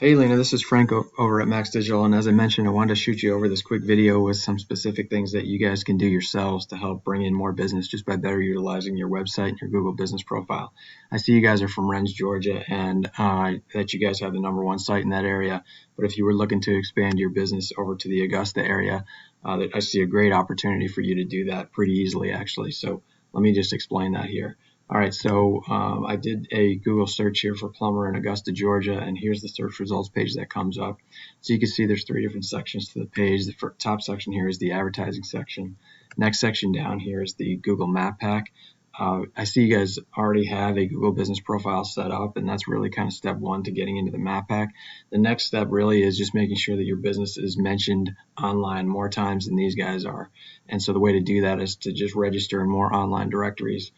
Hey Lena, this is Frank over at Max Digital, and as I mentioned, I wanted to shoot you over this quick video with some specific things that you guys can do yourselves to help bring in more business just by better utilizing your website and your Google business profile. I see you guys are from Rennes, Georgia, and that you guys have the #1 site in that area, but if you were looking to expand your business over to the Augusta area, I see a great opportunity for you to do that pretty easily actually. So let me just explain that here. All right, so I did a Google search here for plumber in Augusta, Georgia, and here's the search results page that comes up. So you can see there's 3 different sections to the page. The top section here is the advertising section. Next section down here is the Google Map Pack. I see you guys already have a Google business profile set up, and that's really kind of step 1 to getting into the Map Pack. The next step really is just making sure that your business is mentioned online more times than these guys are. And so the way to do that is to just register in more online directories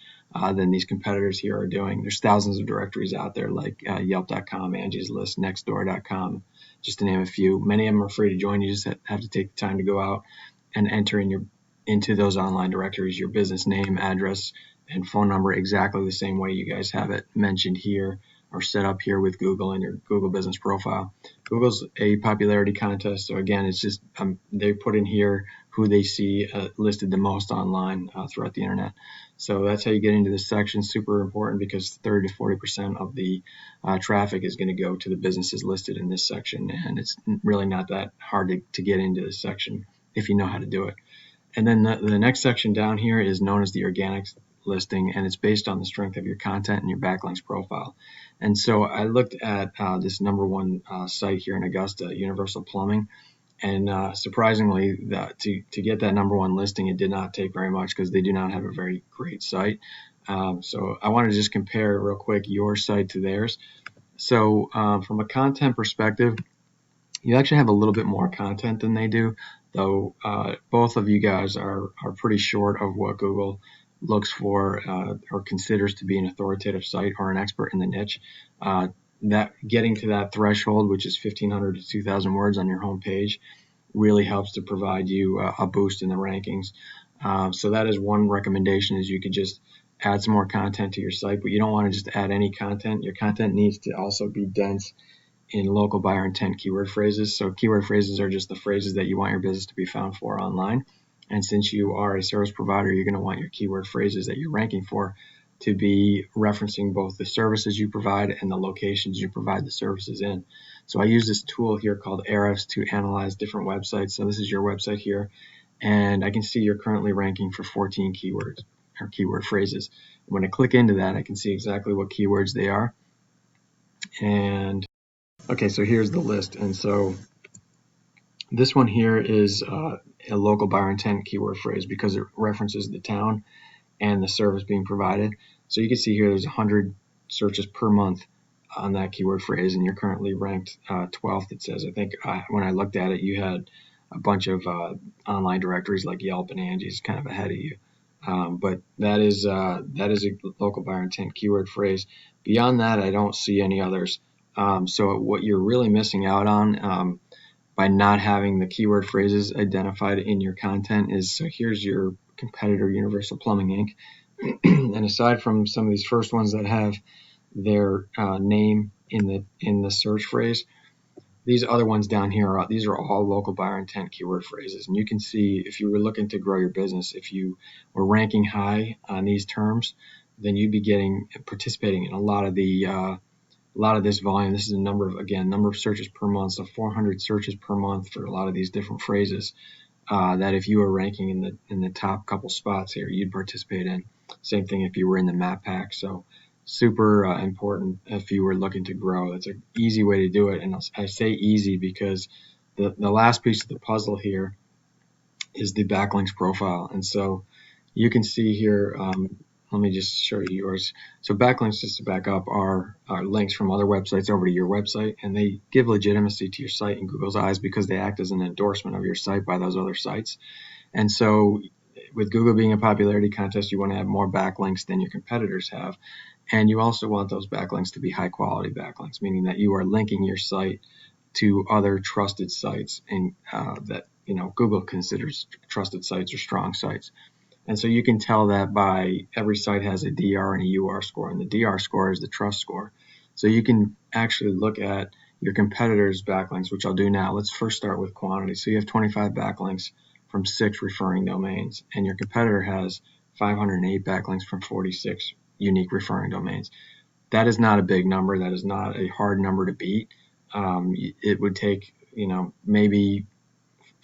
than these competitors here are doing. There's thousands of directories out there like Yelp.com, Angie's List, Nextdoor.com, just to name a few. Many of them are free to join. You just have to take the time to go out and enter into those online directories your business name, address, and phone number exactly the same way you guys have it mentioned here or set up here with Google in your Google business profile. Google's a popularity contest, so again, it's just they put in here who they see listed the most online throughout the internet. So that's how you get into this section. Super important because 30 to 40% of the traffic is going to go to the businesses listed in this section, and it's really not that hard to get into this section if you know how to do it. And then the next section down here is known as the organic listing, and it's based on the strength of your content and your backlinks profile. And so I looked at this #1 site here in Augusta, Universal Pluming, and surprisingly, to get that #1 listing, it did not take very much because they do not have a very great site. So I want to just compare real quick your site to theirs. So from a content perspective, you actually have a little bit more content than they do, though both of you guys are pretty short of what Google looks for or considers to be an authoritative site or an expert in the niche. That getting to that threshold, which is 1,500 to 2,000 words on your home page, really helps to provide you a boost in the rankings. So that is one recommendation, is you could just add some more content to your site, but you don't want to just add any content. Your content needs to also be dense in local buyer intent keyword phrases. So keyword phrases are just the phrases that you want your business to be found for online. And since you are a service provider, you're going to want your keyword phrases that you're ranking for to be referencing both the services you provide and the locations you provide the services in. So I use this tool here called Ahrefs to analyze different websites. So this is your website here, and I can see you're currently ranking for 14 keywords or keyword phrases. When I click into that, I can see exactly what keywords they are. And okay, so here's the list. And so this one here is a local buyer intent keyword phrase because it references the town and the service being provided. So you can see here there's 100 searches per month on that keyword phrase, and you're currently ranked 12th. It says, I think when I looked at it, you had a bunch of online directories like Yelp and Angie's kind of ahead of you. But that is a local buyer intent keyword phrase. Beyond that, I don't see any others. So what you're really missing out on by not having the keyword phrases identified in your content is, so here's your competitor, Universal Pluming Inc. And aside from some of these first ones that have their name in the search phrase, these other ones down here these are all local buyer intent keyword phrases. And you can see, if you were looking to grow your business, if you were ranking high on these terms, then you'd be participating in a lot of this volume. This is a number of searches per month, so 400 searches per month for a lot of these different phrases that if you were ranking in the top couple spots here, you'd participate in. Same thing if you were in the map pack. So super important if you were looking to grow. It's an easy way to do it, and I say easy because the last piece of the puzzle here is the backlinks profile. And so you can see here, let me just show you yours. So backlinks, just to back up, are links from other websites over to your website, and they give legitimacy to your site in Google's eyes because they act as an endorsement of your site by those other sites. And so with Google being a popularity contest, you want to have more backlinks than your competitors have. And you also want those backlinks to be high quality backlinks, meaning that you are linking your site to other trusted sites and that Google considers trusted sites or strong sites. And so you can tell that by every site has a DR and a UR score, and the DR score is the trust score. So you can actually look at your competitors' backlinks, which I'll do now. Let's first start with quantity. So you have 25 backlinks from 6 referring domains, and your competitor has 508 backlinks from 46 unique referring domains. That is not a big number. That is not a hard number to beat. It would take, maybe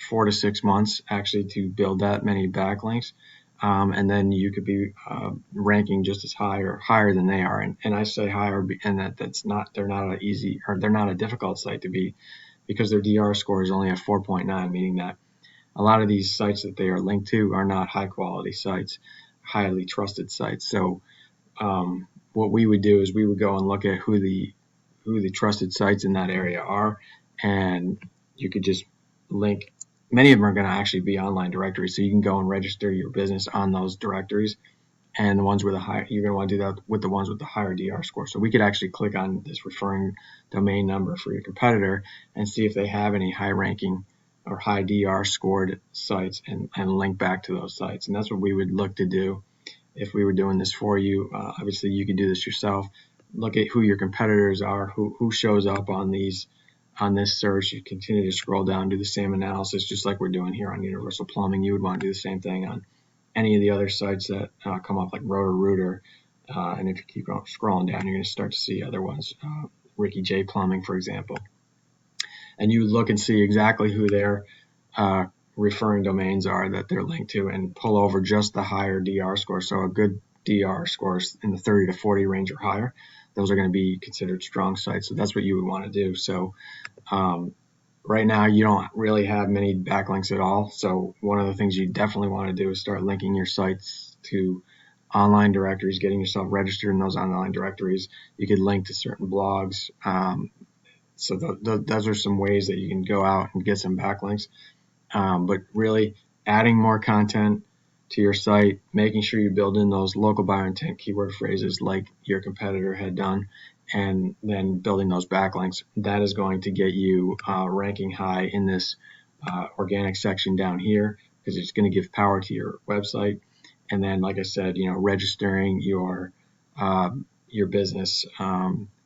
4 to 6 months actually to build that many backlinks. And then you could be ranking just as high or higher than they are. And I say higher, and they're not a difficult site to beat, because their DR score is only a 4.9, meaning that a lot of these sites that they are linked to are not high quality sites, highly trusted sites. So what we would do is we would go and look at who the trusted sites in that area are, and you could just link. Many of them are going to actually be online directories, so you can go and register your business on those directories. And the ones with you're going to want to do that with the ones with the higher DR score. So we could actually click on this referring domain number for your competitor and see if they have any high ranking or high DR scored sites, and link back to those sites. And that's what we would look to do if we were doing this for you. Obviously, you could do this yourself. Look at who your competitors are, who shows up on this search. You continue to scroll down, do the same analysis, just like we're doing here on Universal Plumbing. You would want to do the same thing on any of the other sites that come up, like Roto-Rooter. And if you keep scrolling down, you're going to start to see other ones, Ricky J Plumbing, for example. And you look and see exactly who their referring domains are that they're linked to, and pull over just the higher DR score. So a good DR scores in the 30 to 40 range or higher, those are going to be considered strong sites. So that's what you would want to do. So right now you don't really have many backlinks at all. So one of the things you definitely want to do is start linking your sites to online directories, getting yourself registered in those online directories. You could link to certain blogs. So those are some ways that you can go out and get some backlinks. But really adding more content to your site, making sure you build in those local buyer intent keyword phrases like your competitor had done, and then building those backlinks, that is going to get you ranking high in this organic section down here, because it's going to give power to your website. And then, like I said, registering your business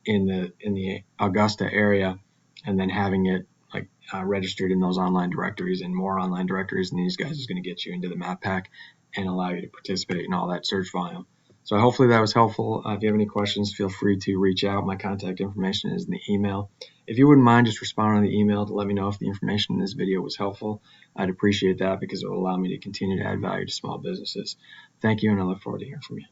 in the Augusta area, and then having it registered in those online directories and more online directories, and these guys is going to get you into the map pack and allow you to participate in all that search volume. So hopefully that was helpful. If you have any questions, feel free to reach out. My contact information is in the email. If you wouldn't mind just responding on the email to let me know if the information in this video was helpful, I'd appreciate that, because it will allow me to continue to add value to small businesses. Thank you, and I look forward to hearing from you.